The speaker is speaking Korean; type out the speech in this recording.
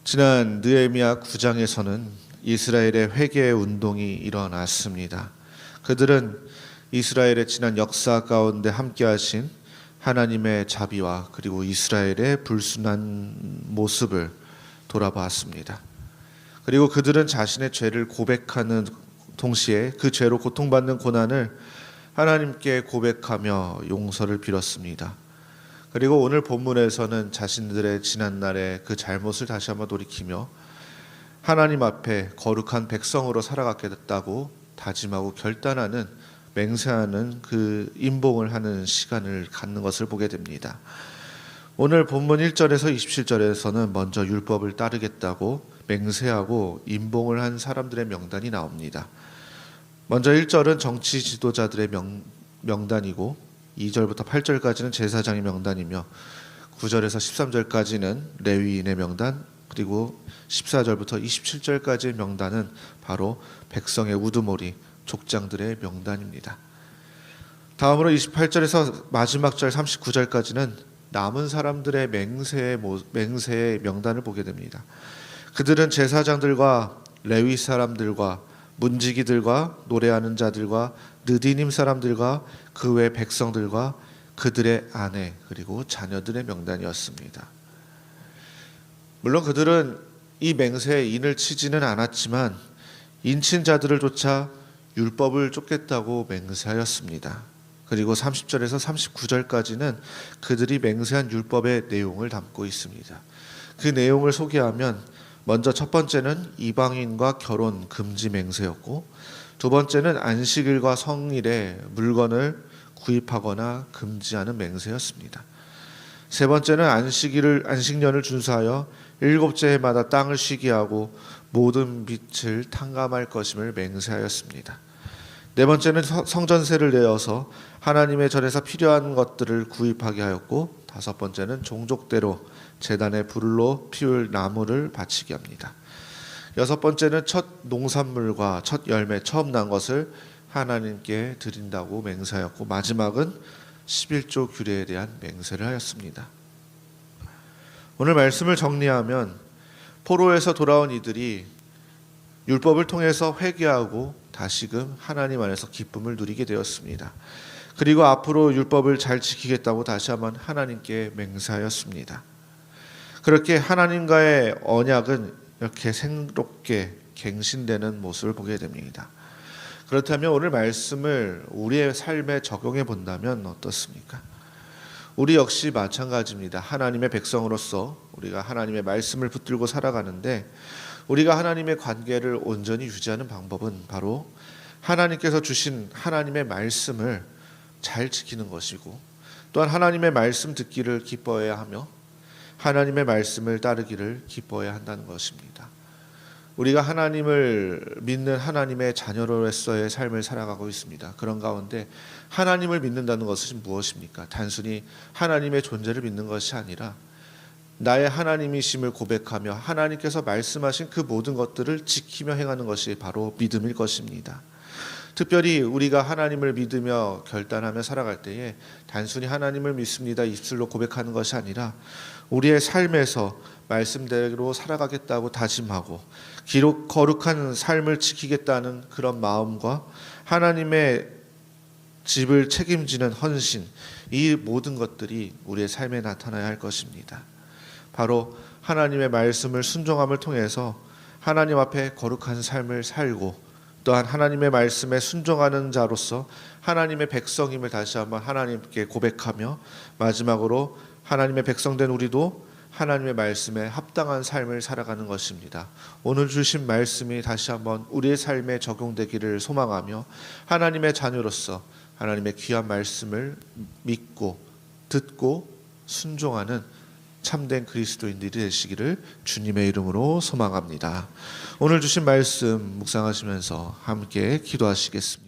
지난 느헤미야 9장에서는 이스라엘의 회개 운동이 일어났습니다. 그들은 이스라엘의 지난 역사 가운데 함께하신 하나님의 자비와 그리고 이스라엘의 불순한 모습을 돌아보았습니다. 그리고 그들은 자신의 죄를 고백하는 동시에 그 죄로 고통받는 고난을 하나님께 고백하며 용서를 빌었습니다. 그리고 오늘 본문에서는 자신들의 지난날의 그 잘못을 다시 한번 돌이키며 하나님 앞에 거룩한 백성으로 살아가게 됐다고 다짐하고 결단하는, 맹세하는 그 임봉을 하는 시간을 갖는 것을 보게 됩니다. 오늘 본문 1절에서 27절에서는 먼저 율법을 따르겠다고 맹세하고 임봉을 한 사람들의 명단이 나옵니다. 먼저 1절은 정치 지도자들의 명단이고 2절부터 8절까지는 제사장의 명단이며 9절에서 13절까지는 레위인의 명단, 그리고 14절부터 27절까지의 명단은 바로 백성의 우두머리, 족장들의 명단입니다. 다음으로 28절에서 마지막 절 39절까지는 남은 사람들의 맹세의 명단을 보게 됩니다. 그들은 제사장들과 레위 사람들과 문지기들과 노래하는 자들과 느디님 사람들과 그 외 백성들과 그들의 아내 그리고 자녀들의 명단이었습니다. 물론 그들은 이 맹세에 인을 치지는 않았지만 인친 자들을 쫓아 율법을 쫓겠다고 맹세하였습니다. 그리고 30절에서 39절까지는 그들이 맹세한 율법의 내용을 담고 있습니다. 그 내용을 소개하면 먼저 첫 번째는 이방인과 결혼 금지 맹세였고, 두 번째는 안식일과 성일에 물건을 구입하거나 금지하는 맹세였습니다. 세 번째는 안식년을 준수하여 일곱째 해마다 땅을 쉬게 하고 모든 빛을 탕감할 것임을 맹세하였습니다. 네 번째는 성전세를 내어서 하나님의 전에서 필요한 것들을 구입하게 하였고, 다섯 번째는 종족대로 제단에 불로 피울 나무를 바치게 합니다. 여섯 번째는 첫 농산물과 첫 열매, 처음 난 것을 하나님께 드린다고 맹세하였고, 마지막은 11조 규례에 대한 맹세를 하였습니다. 오늘 말씀을 정리하면 포로에서 돌아온 이들이 율법을 통해서 회개하고 다시금 하나님 안에서 기쁨을 누리게 되었습니다. 그리고 앞으로 율법을 잘 지키겠다고 다시 한번 하나님께 맹세하였습니다. 그렇게 하나님과의 언약은 이렇게 새롭게 갱신되는 모습을 보게 됩니다. 그렇다면 오늘 말씀을 우리의 삶에 적용해 본다면 어떻습니까? 우리 역시 마찬가지입니다. 하나님의 백성으로서 우리가 하나님의 말씀을 붙들고 살아가는데, 우리가 하나님의 관계를 온전히 유지하는 방법은 바로 하나님께서 주신 하나님의 말씀을 잘 지키는 것이고, 또한 하나님의 말씀 듣기를 기뻐해야 하며 하나님의 말씀을 따르기를 기뻐해야 한다는 것입니다. 우리가 하나님을 믿는 하나님의 자녀로서의 삶을 살아가고 있습니다. 그런 가운데 하나님을 믿는다는 것은 무엇입니까? 단순히 하나님의 존재를 믿는 것이 아니라 나의 하나님이심을 고백하며 하나님께서 말씀하신 그 모든 것들을 지키며 행하는 것이 바로 믿음일 것입니다. 특별히 우리가 하나님을 믿으며 결단하며 살아갈 때에 단순히 하나님을 믿습니다 입술로 고백하는 것이 아니라 우리의 삶에서 말씀대로 살아가겠다고 다짐하고 거룩한 삶을 지키겠다는 그런 마음과 하나님의 집을 책임지는 헌신, 이 모든 것들이 우리의 삶에 나타나야 할 것입니다. 바로 하나님의 말씀을 순종함을 통해서 하나님 앞에 거룩한 삶을 살고, 또한 하나님의 말씀에 순종하는 자로서 하나님의 백성임을 다시 한번 하나님께 고백하며, 마지막으로 하나님의 백성된 우리도 하나님의 말씀에 합당한 삶을 살아가는 것입니다. 오늘 주신 말씀이 다시 한번 우리의 삶에 적용되기를 소망하며 하나님의 자녀로서 하나님의 귀한 말씀을 믿고 듣고 순종하는 참된 그리스도인들이 되시기를 주님의 이름으로 소망합니다. 오늘 주신 말씀 묵상하시면서 함께 기도하시겠습니다.